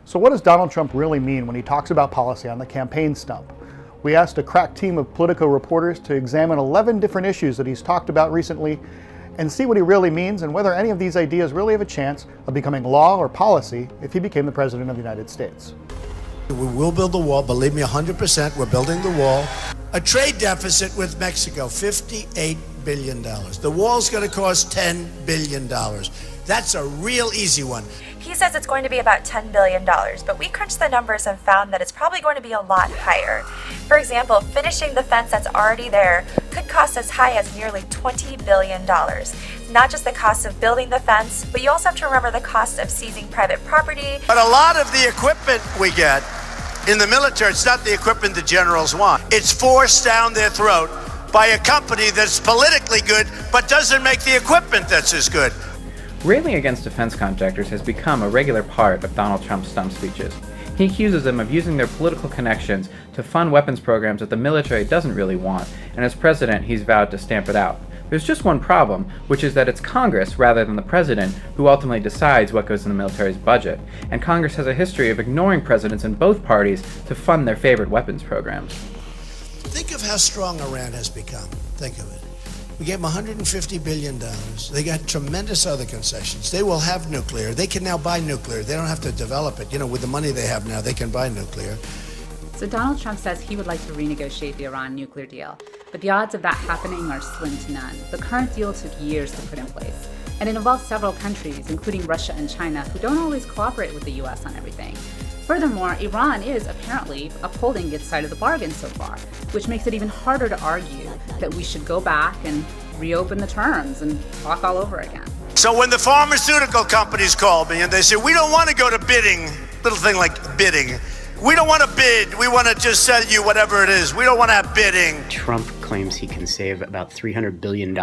So what does Donald Trump really mean when he talks about policy on the campaign stump? We asked a crack team of Politico reporters to examine 11 different issues that he's talked about recently and see what he really means and whether any of these ideas really have a chance of becoming law or policy if he became the President of the United States. We will build the wall, believe me, 100%, we're building the wall. A trade deficit with Mexico, $58 billion. The wall's gonna cost $10 billion. That's a real easy one. He says it's going to be about $10 billion, but we crunched the numbers and found that it's probably going to be a lot higher. For example, finishing the fence that's already there could cost as high as nearly $20 billion. It's not just the cost of building the fence, but you also have to remember the cost of seizing private property. But a lot of the equipment we get in the military, it's not the equipment the generals want. It's forced down their throat by a company that's politically good, but doesn't make the equipment that's as good. Railing against defense contractors has become a regular part of Donald Trump's stump speeches. He accuses them of using their political connections to fund weapons programs that the military doesn't really want, and as president, he's vowed to stamp it out. There's just one problem, which is that it's Congress, rather than the president, who ultimately decides what goes in the military's budget, and Congress has a history of ignoring presidents in both parties to fund their favorite weapons programs. Think of how strong Iran has become. Think of it. We gave them $150 billion. They got tremendous other concessions. They will have nuclear. They can now buy nuclear. They don't have to develop it. You know, with the money they have now, they can buy nuclear. So Donald Trump says he would like to renegotiate the Iran nuclear deal, but the odds of that happening are slim to none. The current deal took years to put in place, and it involves several countries, including Russia and China, who don't always cooperate with the US on everything. Furthermore, Iran is apparently upholding its side of the bargain so far, which makes it even harder to argue that we should go back and reopen the terms and talk all over again. So when the pharmaceutical companies call me and they say, we don't want to go to bidding, little thing like bidding. We don't want to bid. We want to just sell you whatever it is. We don't want to have bidding. Trump claims he can save about $300 billion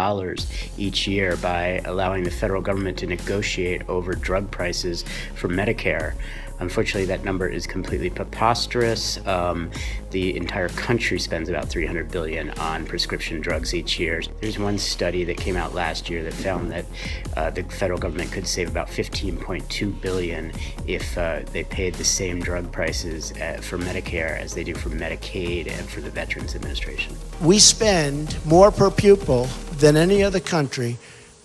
each year by allowing the federal government to negotiate over drug prices for Medicare. Unfortunately, that number is completely preposterous. The entire country spends about $300 billion on prescription drugs each year. There's one study that came out last year that found that the federal government could save about $15.2 billion if they paid the same drug prices for Medicare as they do for Medicaid and for the Veterans Administration. We spend more per pupil than any other country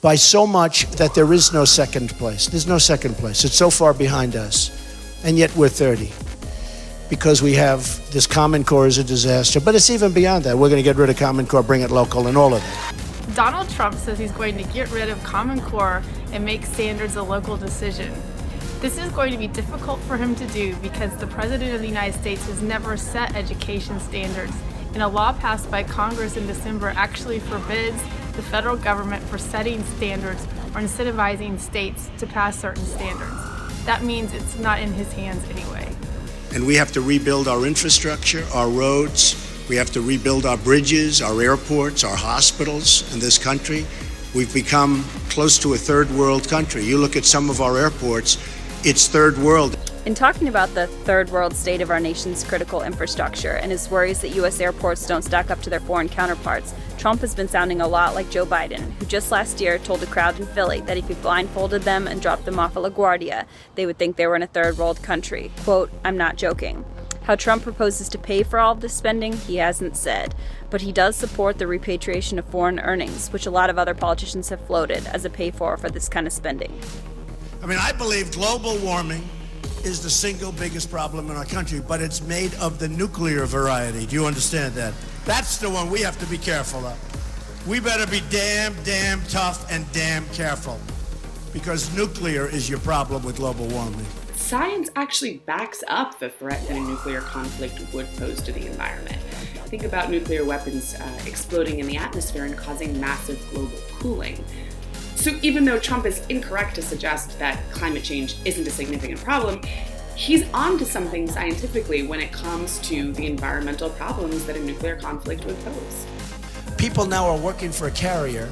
by so much that there is no second place. There's no second place. It's so far behind us. And yet we're 30 because we have this Common Core is a disaster. But it's even beyond that. We're going to get rid of Common Core, bring it local, and all of it. Donald Trump says he's going to get rid of Common Core and make standards a local decision. This is going to be difficult for him to do because the President of the United States has never set education standards, and a law passed by Congress in December actually forbids the federal government from setting standards or incentivizing states to pass certain standards. That means it's not in his hands anyway. And we have to rebuild our infrastructure, our roads. We have to rebuild our bridges, our airports, our hospitals in this country. We've become close to a third world country. You look at some of our airports, it's third world. In talking about the third world state of our nation's critical infrastructure and his worries that U.S. airports don't stack up to their foreign counterparts, Trump has been sounding a lot like Joe Biden, who just last year told a crowd in Philly that if he blindfolded them and dropped them off at LaGuardia, they would think they were in a third world country. Quote, "I'm not joking." How Trump proposes to pay for all of this spending, he hasn't said, but he does support the repatriation of foreign earnings, which a lot of other politicians have floated as a pay-for this kind of spending. I mean, I believe global warming is the single biggest problem in our country, but it's made of the nuclear variety. Do you understand that? That's the one we have to be careful of. We better be damn tough and damn careful, because nuclear is your problem with global warming. Science actually backs up the threat that a nuclear conflict would pose to the environment. Think about nuclear weapons exploding in the atmosphere and causing massive global cooling. So even though Trump is incorrect to suggest that climate change isn't a significant problem, he's onto something scientifically when it comes to the environmental problems that a nuclear conflict would pose. People now are working for a carrier,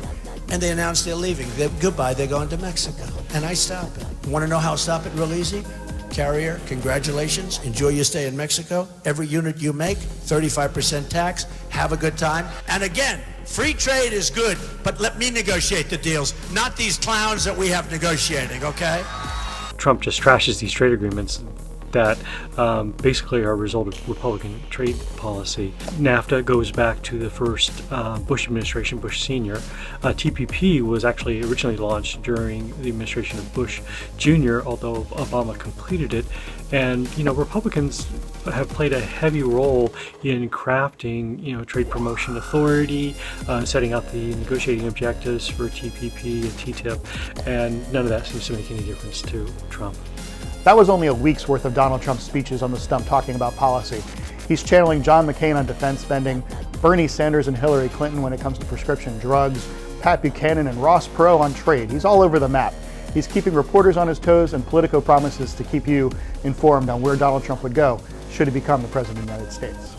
and they announce they're leaving. Goodbye, they're going to Mexico. And I stop it. You want to know how to stop it real easy? Carrier, congratulations. Enjoy your stay in Mexico. Every unit you make, 35% tax. Have a good time. And again, free trade is good, but let me negotiate the deals, not these clowns that we have negotiating, okay? Trump just trashes these trade agreements, that basically are a result of Republican trade policy. NAFTA goes back to the first Bush administration, Bush Sr. TPP was actually originally launched during the administration of Bush Jr., although Obama completed it. And, Republicans have played a heavy role in crafting, trade promotion authority, setting out the negotiating objectives for TPP and TTIP, and none of that seems to make any difference to Trump. That was only a week's worth of Donald Trump's speeches on the stump talking about policy. He's channeling John McCain on defense spending, Bernie Sanders and Hillary Clinton when it comes to prescription drugs, Pat Buchanan and Ross Perot on trade. He's all over the map. He's keeping reporters on his toes, and Politico promises to keep you informed on where Donald Trump would go should he become the President of the United States.